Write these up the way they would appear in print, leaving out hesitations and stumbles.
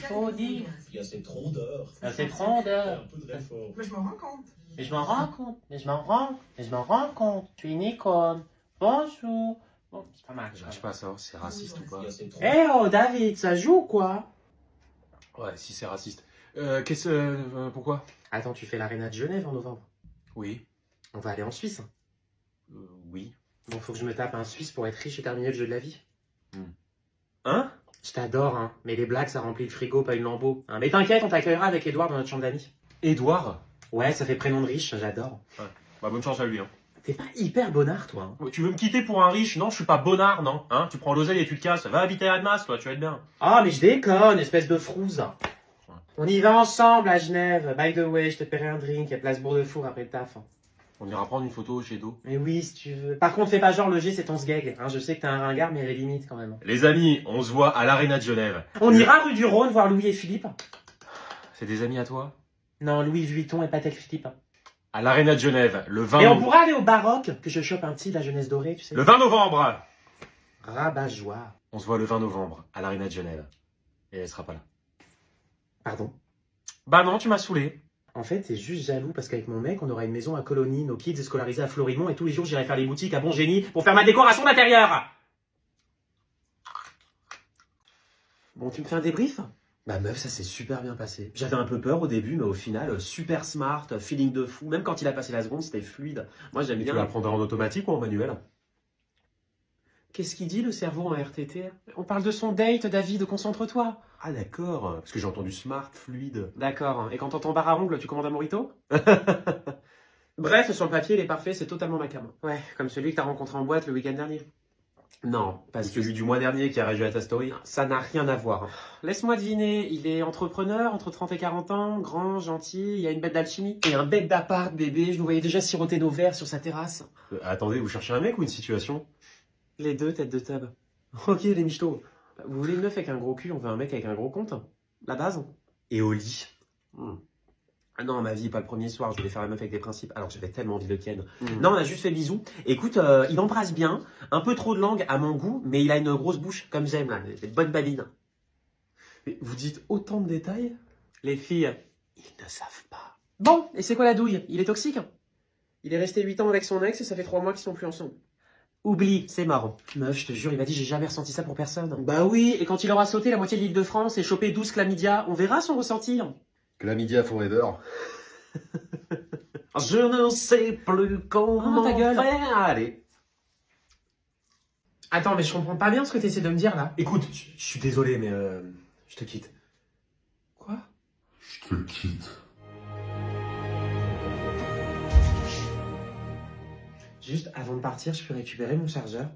faut dire. Il y a cette rondeur. Il y a cette Et rondeur. un peu de réforme. Mais je m'en rends compte. Mais je m'en rends compte. Mais je m'en rends compte. Tu es une icône. Bonjour. Bon, c'est pas mal. J'arrive pas à savoir si c'est raciste ou pas. Il y a cette Eh oh, David, ça joue ou quoi? Ouais, si c'est raciste. Pourquoi? Attends, tu fais l'Arena de Genève en novembre. Oui. On va aller en Suisse. Oui. Bon, faut que je me tape un Suisse pour être riche et terminer le jeu de la vie. Hein? Je t'adore, hein. Mais les blagues, ça remplit le frigo, pas une lambeau. Hein. Mais t'inquiète, on t'accueillera avec Edouard dans notre chambre d'amis. Édouard? Ouais, ça fait prénom de riche, j'adore. Bah bonne chance à lui, hein. T'es pas hyper bonnard, toi. Hein. Tu veux me quitter pour un riche? Non, je suis pas bonnard, non. Hein? Tu prends l'oseille et tu te casses. Va habiter à Admas, toi, tu vas être bien. Ah, mais je déconne, espèce de frouze. On y va ensemble à Genève. By the way, je te paierai un drink à Place Bourg-de-Four après le taf. On ira prendre une photo chez Do. Mais oui, si tu veux. Par contre, fais pas genre le G, c'est ton sgeg. Hein, je sais que t'es un ringard, mais elle est limite quand même. Les amis, on se voit à l'Arena de Genève. On ira rue du Rhône voir Louis et Philippe. C'est des amis à toi? Non, Louis Vuitton et Patek Philippe. À l'Arena de Genève, le 20 Et on novembre. pourra aller au baroque, que je chope un petit de la jeunesse dorée, tu sais. Le 20 novembre. Rabat-joie. On se voit le 20 novembre à l'Arena de Genève. Et elle sera pas là. Pardon. Bah non, tu m'as saoulé. En fait, t'es juste jaloux parce qu'avec mon mec, on aura une maison à Colonie, nos kids scolarisés à Florimont et tous les jours j'irai faire les boutiques à Bon Génie pour faire ma décoration d'intérieur. Bon, tu me fais un débrief? Bah meuf, ça s'est super bien passé. J'avais un peu peur au début, mais au final, super smart, feeling de fou. Même quand il a passé la seconde, c'était fluide. Moi, j'aime Tu bien. vas prendre en automatique ou en manuel? Qu'est-ce qu'il dit, le cerveau en RTT? On parle de son date, David, concentre-toi. Ah d'accord, parce que j'ai entendu smart, fluide. D'accord. Et quand t'entends bar à ongles, tu commandes un morito? Bref, sur le papier, il est parfait, c'est totalement ma cam. Ouais, comme celui que t'as rencontré en boîte le week-end dernier. Non, parce que Celui du mois dernier qui a réagi à ta story. ça n'a rien à voir. Laisse-moi deviner, il est entrepreneur, entre 30 et 40 ans, grand, gentil, il y a une bête d'alchimie. Et un bête d'appart, bébé, je le voyais déjà siroter nos verres sur sa terrasse. Attendez, vous cherchez un mec ou une situation? Les deux, tête de tub. Ok, les michtos. Vous voulez une meuf avec un gros cul, on veut un mec avec un gros compte? La base? Et au lit. Ah non, ma vie, pas le premier soir, je voulais faire la meuf avec des principes, alors j'avais tellement envie de ken. Non, on a juste fait bisous. Écoute, il embrasse bien, un peu trop de langue à mon goût, mais il a une grosse bouche, comme j'aime, là, des bonnes babines. Mais vous dites autant de détails? Les filles, ils ne savent pas. Bon, et c'est quoi la douille? Il est toxique? Il est resté 8 ans avec son ex et ça fait 3 mois qu'ils sont plus ensemble. Oublie, c'est marrant. Meuf, je te jure, il m'a dit j'ai jamais ressenti ça pour personne. Bah oui, et quand il aura sauté la moitié de l'Île-de-France et chopé 12 chlamydia, on verra son ressenti. Chlamydia forever. Je ne sais plus comment ta gueule. faire. Allez. Attends, mais je comprends pas bien ce que tu essaies de me dire là. Écoute, je suis désolé, mais je te quitte. Quoi? Je te quitte. Juste avant de partir, je peux récupérer mon chargeur.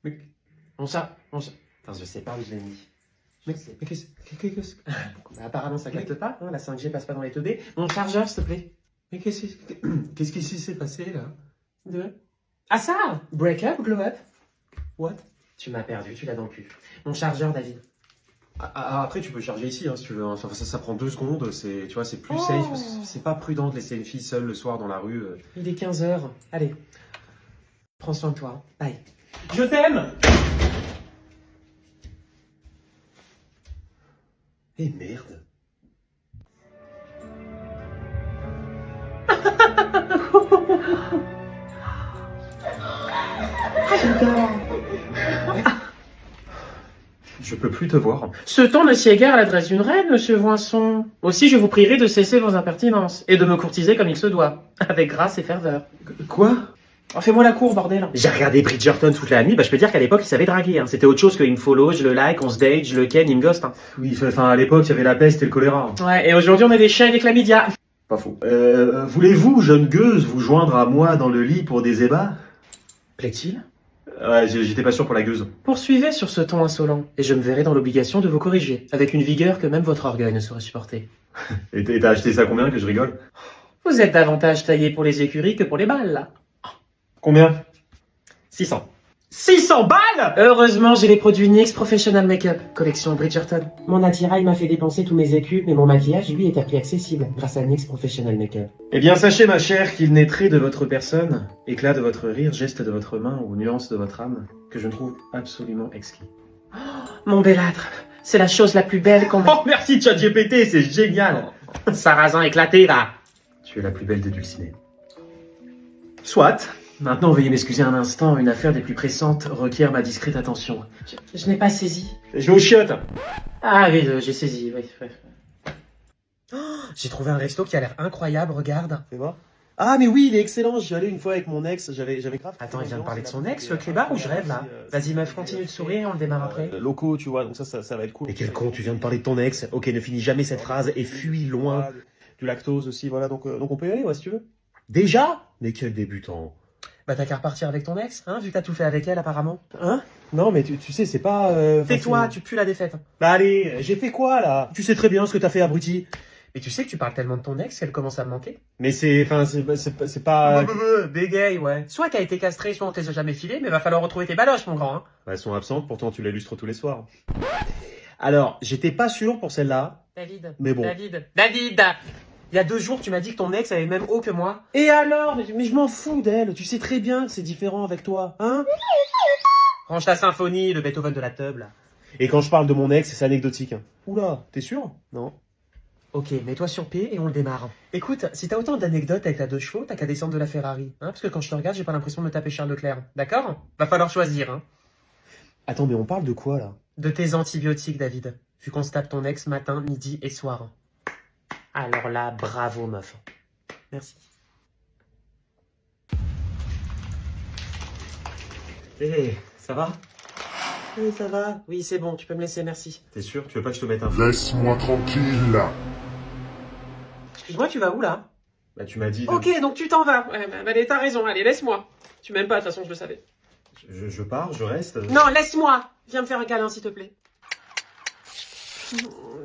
Mais mon chargeur. Attends, je sais pas où je l'ai mis. Mais qu'est-ce que... Bah, apparemment, ça capte pas. Hein, la 5G passe pas dans les teubés. Mon chargeur, s'il te plaît. Mais qu'est-ce qui s'est passé là? Ah ça! Break up, glow up? What? Tu m'as perdu, tu l'as dans le cul. Mon chargeur, David. Après, tu peux charger ici, hein, si tu veux. Enfin, ça prend 2 secondes. Tu vois, c'est plus safe. C'est pas prudent de laisser une fille seule le soir dans la rue. Il est 15h. Allez. Prends soin de toi. Bye. Je t'aime! Eh merde. Je peux plus te voir. Ce temps ne s'y égare à l'adresse d'une reine, monsieur Voinson. Aussi, je vous prierai de cesser vos impertinences et de me courtiser comme il se doit, avec grâce et ferveur. Quoi? Oh, fais-moi la cour, bordel. J'ai regardé Bridgerton toute la nuit, bah je peux dire qu'à l'époque, il savait draguer. Hein. C'était autre chose qu'il me follow, je le like, on se date, je le ken, il me ghost. Hein. Oui, enfin, à l'époque, il y avait la peste et le choléra. Ouais, et aujourd'hui, on est des chiens avec la chlamydia. Pas faux. Voulez-vous, jeune gueuse, vous joindre à moi dans le lit pour des ébats? Plaît-il? Ouais, j'étais pas sûr pour la gueuse. Poursuivez sur ce ton insolent, et je me verrai dans l'obligation de vous corriger, avec une vigueur que même votre orgueil ne saurait supporter. Et t'as acheté ça combien que je rigole? Vous êtes davantage taillé pour les écuries que pour les balles, là. Combien? 600. 600 balles! Heureusement, j'ai les produits NYX Professional Makeup, collection Bridgerton. Mon attirail m'a fait dépenser tous mes écus, mais mon maquillage, lui, est à prix accessible, grâce à NYX Professional Makeup. Eh bien, sachez, ma chère, qu'il n'est trait de votre personne, éclat de votre rire, geste de votre main ou nuance de votre âme, que je ne trouve absolument exquis. Mon bellâtre, C'est la chose la plus belle qu'on... Oh, merci ChatGPT, c'est génial. Sarrasin éclaté, là. Tu es la plus belle des dulcinées. Soit. Maintenant, veuillez m'excuser un instant. Une affaire des plus pressantes requiert ma discrète attention. Je n'ai pas saisi. Je vais aux chiottes. Ah oui, j'ai saisi, oui. J'ai trouvé un resto qui a l'air incroyable, regarde. Fais voir. Ah, mais oui, il est excellent. J'y allais une fois avec mon ex. J'avais grave. Attends, il vient de parler de son ex, le clébard, ou je rêve, là? Vas-y, meuf, continue de sourire, on le démarre après. Locaux, tu vois, donc ça va être cool. Mais quel con, tu viens de parler de ton ex. Ok, ne finis jamais cette phrase et fuis loin. Du lactose aussi, voilà. Donc on peut y aller, ouais, si tu veux. Déjà? Mais quel débutant. Bah t'as qu'à repartir avec ton ex, hein, vu que t'as tout fait avec elle, apparemment. Hein? Non, mais tu sais, c'est pas. Tais-toi, tu pues la défaite. Bah allez, j'ai fait quoi là? Tu sais très bien ce que t'as fait, abruti. Mais tu sais que tu parles tellement de ton ex qu'elle commence à me manquer. Mais c'est pas. Bégaye, ouais. Soit t'as été castré, soit on te les a jamais filé, mais va falloir retrouver tes baloches, mon grand, hein. Bah, elles sont absentes, pourtant tu l'illustres tous les soirs. Alors, j'étais pas sûr pour celle-là. David. Mais bon. David. Il y a 2 jours, tu m'as dit que ton ex avait le même haut que moi. Et alors? Mais je m'en fous d'elle. Tu sais très bien que c'est différent avec toi, hein? Range ta symphonie, le Beethoven de la teub, là. Et quand je parle de mon ex, c'est anecdotique. Hein. Oula, t'es sûr? Non. Ok, mets-toi sur pied et on le démarre. Écoute, si t'as autant d'anecdotes avec ta 2 chevaux, t'as qu'à descendre de la Ferrari. Hein, parce que quand je te regarde, j'ai pas l'impression de me taper Charles Leclerc. D'accord? Va falloir choisir, hein. Attends, mais on parle de quoi là? De tes antibiotiques, David. Vu qu'on se tape ton ex matin, midi et soir. Alors là, bravo, meuf. Merci. Ça va? Oui, ça va. Oui, c'est bon, tu peux me laisser, merci. T'es sûr? Tu veux pas que je te mette un... Laisse-moi tranquille, là. Excuse-moi, tu vas où, là? Bah tu m'as dit... Ok, donc tu t'en vas. Ouais, bah, allez, t'as raison, allez, laisse-moi. Tu m'aimes pas, de toute façon, je le savais. Je pars, je reste... Non, laisse-moi. Viens me faire un câlin, s'il te plaît.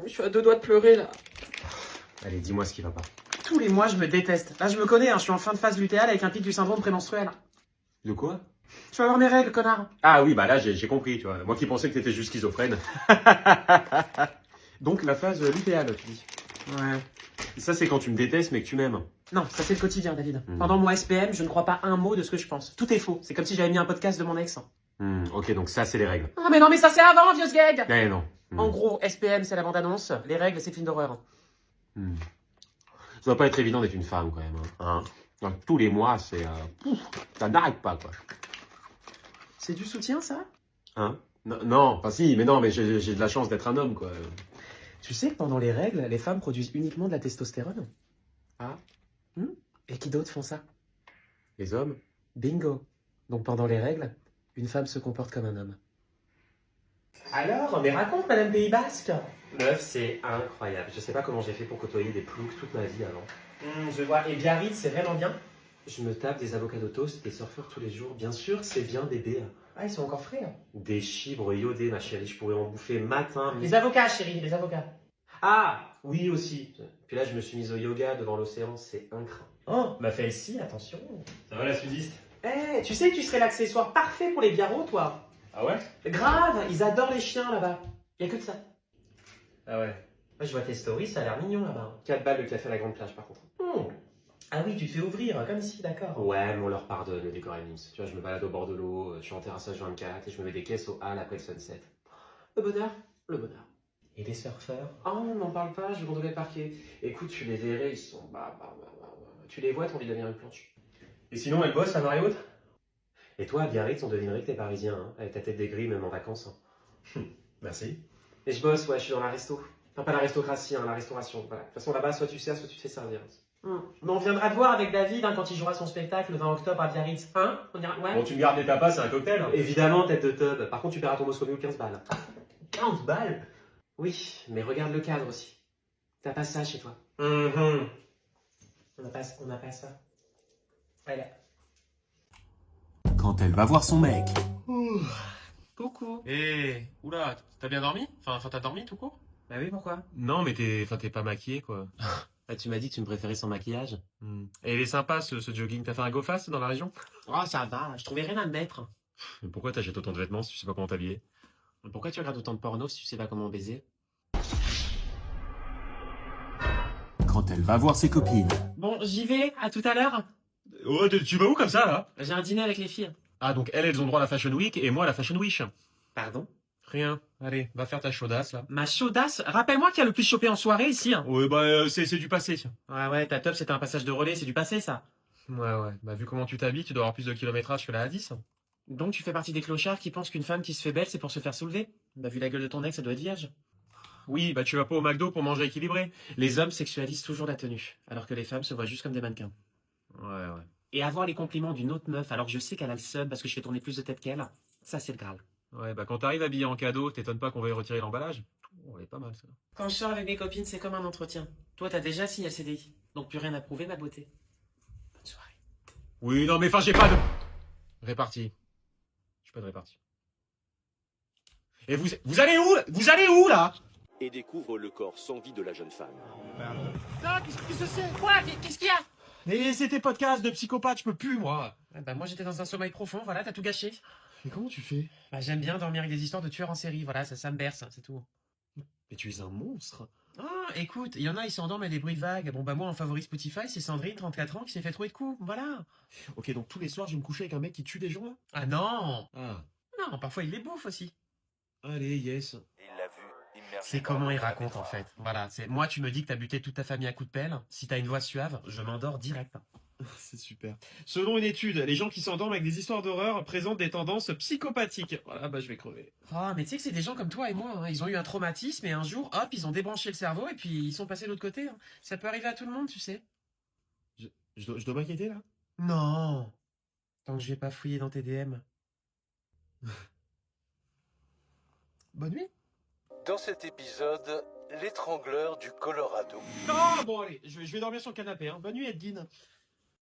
Je suis à 2 doigts de pleurer, là. Allez, dis-moi ce qui va pas. Tous les mois, je me déteste. Là, je me connais, hein, je suis en fin de phase lutéale avec un pic du syndrome prémenstruel. De quoi? Je vais avoir mes règles, connard. Ah oui, bah là j'ai compris, tu vois. Moi qui pensais que t'étais juste schizophrène. Donc la phase lutéale, tu dis. Ouais. Et ça c'est quand tu me détestes mais que tu m'aimes. Non, ça c'est le quotidien, David. Pendant mon SPM, je ne crois pas un mot de ce que je pense. Tout est faux. C'est comme si j'avais mis un podcast de mon ex. Ok, donc ça c'est les règles. Ah mais non, mais ça c'est avant, vieux gag. Eh non. En gros, SPM c'est la bande-annonce, les règles c'est film d'horreur. Ça doit pas être évident d'être une femme quand même. Hein. Donc, tous les mois, c'est... ça n'arrête pas quoi. C'est du soutien, ça? Hein? Non, enfin si, mais non, mais j'ai de la chance d'être un homme quoi. Tu sais que pendant les règles, les femmes produisent uniquement de la testostérone. Ah? Et qui d'autres font ça? Les hommes? Bingo. Donc pendant les règles, une femme se comporte comme un homme. Alors, mais raconte, Madame Pays Basque. Meuf, c'est incroyable. Je sais pas comment j'ai fait pour côtoyer des ploucs toute ma vie avant. Je vois. Et Biarritz, c'est vraiment bien? Je me tape des avocats toast, des surfeurs tous les jours. Bien sûr que c'est bien bébé. Ah, ils sont encore frais, hein. Des chibres iodés, ma chérie. Je pourrais en bouffer matin, midi. Les avocats, chérie, les avocats. Ah, oui aussi. Puis là, je me suis mise au yoga devant l'océan. C'est incroyable. Oh, bah fais ici, attention. Ça va la sudiste? Eh, tu sais que tu serais l'accessoire parfait pour les biarros, toi. Ah ouais? Grave, ils adorent les chiens là-bas. Y a que de ça. Ah ouais. Moi, je vois tes stories, ça a l'air mignon là-bas. 4 balles le café à la grande plage par contre. Ah oui, tu te fais ouvrir, comme ici, d'accord. Ouais, mais on leur pardonne le décor est mince. Tu vois, je me balade au bord de l'eau, je suis en terrassage 24 et je me mets des caisses au hall après le sunset. Le bonheur, le bonheur. Et les surfeurs? Oh, n'en parle pas, je vais gondoler le parquet. Écoute, tu les verrais, ils sont... Tu les vois, t'as envie de devenir une planche. Et sinon, elle bosse, la marée haute? Et toi, à Biarritz, on devinerait que t'es parisien, hein, avec ta tête des grilles, même en vacances. Merci. Et je bosse, ouais, je suis dans la resto. Enfin, pas la restauration, hein, la restauration. Voilà. De toute façon, là-bas, soit tu sers, soit tu te fais servir. Mais on viendra te voir avec David quand il jouera son spectacle le 20 octobre à Biarritz. Hein? On ira... Ouais. Bon, tu me gardes les tapas, c'est un cocktail. Hein. Évidemment, tête de tub. Par contre, tu paieras ton Moscovite 15 balles. 15 balles? Oui, mais regarde le cadre aussi. T'as pas ça chez toi. On n'a pas ça. Voilà. Quand elle va voir son mec. Coucou. Oula, t'as bien dormi? Enfin, t'as dormi tout court? Bah oui, pourquoi? Non, mais t'es pas maquillé, quoi. Bah, tu m'as dit que tu me préférais sans maquillage. Et il est sympa, ce jogging. T'as fait un go fast dans la région? Oh, ça va, je trouvais rien à me mettre. Mais pourquoi t'achètes autant de vêtements si tu sais pas comment t'habiller? Pourquoi tu regardes autant de porno si tu sais pas comment baiser? Quand elle va voir ses copines. Bon, j'y vais, à tout à l'heure. Oh, tu vas où comme ça, là? J'ai un dîner avec les filles. Ah, donc elles ont droit à la Fashion Week et moi à la Fashion Wish. Pardon? Rien. Allez, va faire ta chaudasse, là. Ma chaudasse? Rappelle-moi qui a le plus chopé en soirée ici. Hein. Ouais, bah, c'est du passé. Ouais, ta top c'était un passage de relais, c'est du passé ça. Ouais. Bah, vu comment tu t'habilles, tu dois avoir plus de kilométrage que la A10. Donc tu fais partie des clochards qui pensent qu'une femme qui se fait belle c'est pour se faire soulever? Bah vu la gueule de ton ex, ça doit être vierge. Oui, bah, tu vas pas au McDo pour manger équilibré. Les hommes sexualisent toujours la tenue, alors que les femmes se voient juste comme des mannequins. Ouais. Et avoir les compliments d'une autre meuf alors que je sais qu'elle a le seum parce que je fais tourner plus de tête qu'elle, ça c'est le Graal. Ouais, bah, quand t'arrives habillé en cadeau, t'étonnes pas qu'on veuille retirer l'emballage. Oh, elle est pas mal, ça. Quand je sors avec mes copines, c'est comme un entretien. Toi t'as déjà signé le CDI, donc plus rien à prouver ma beauté. Bonne soirée. Oui, non, mais enfin, j'ai pas de... Répartie. J'ai pas de répartie. Et vous allez où? Vous allez où, là? Et découvre le corps sans vie de la jeune femme. Ah, qu'est-ce que c'est? Quoi? Qu'est-ce qu'il y a? Mais c'était podcast de psychopathe, je peux plus, moi. Bah moi j'étais dans un sommeil profond, voilà, t'as tout gâché. Mais comment tu fais? Bah j'aime bien dormir avec des histoires de tueurs en série, voilà, ça me berce, c'est tout. Mais tu es un monstre. Ah, écoute, il y en a, ils s'endorment à des bruits vagues. Bon, bah moi, en favori Spotify, c'est Sandrine, 34 ans, qui s'est fait trouver de coups, voilà. Ok, donc tous les soirs, je vais me coucher avec un mec qui tue des gens, là? Ah non. Ah. Non, parfois il les bouffe aussi. Allez, yes. Il l'a vu immergé C'est comment il raconte, en fait. Voilà, c'est moi, tu me dis que t'as buté toute ta famille à coups de pelle. Si t'as une voix suave, je m'endors direct. C'est super. Selon une étude, les gens qui s'endorment avec des histoires d'horreur présentent des tendances psychopathiques. Voilà, bah je vais crever. Ah, mais tu sais que c'est des gens comme toi et moi, hein. Ils ont eu un traumatisme et un jour, hop, ils ont débranché le cerveau et puis ils sont passés de l'autre côté. Hein. Ça peut arriver à tout le monde, tu sais. Je dois m'inquiéter, là? Non. Tant que je vais pas fouiller dans tes DM. Bonne nuit. Dans cet épisode, l'étrangleur du Colorado. Ah, bon, allez, je vais dormir sur le canapé, hein. Bonne nuit, Edgine.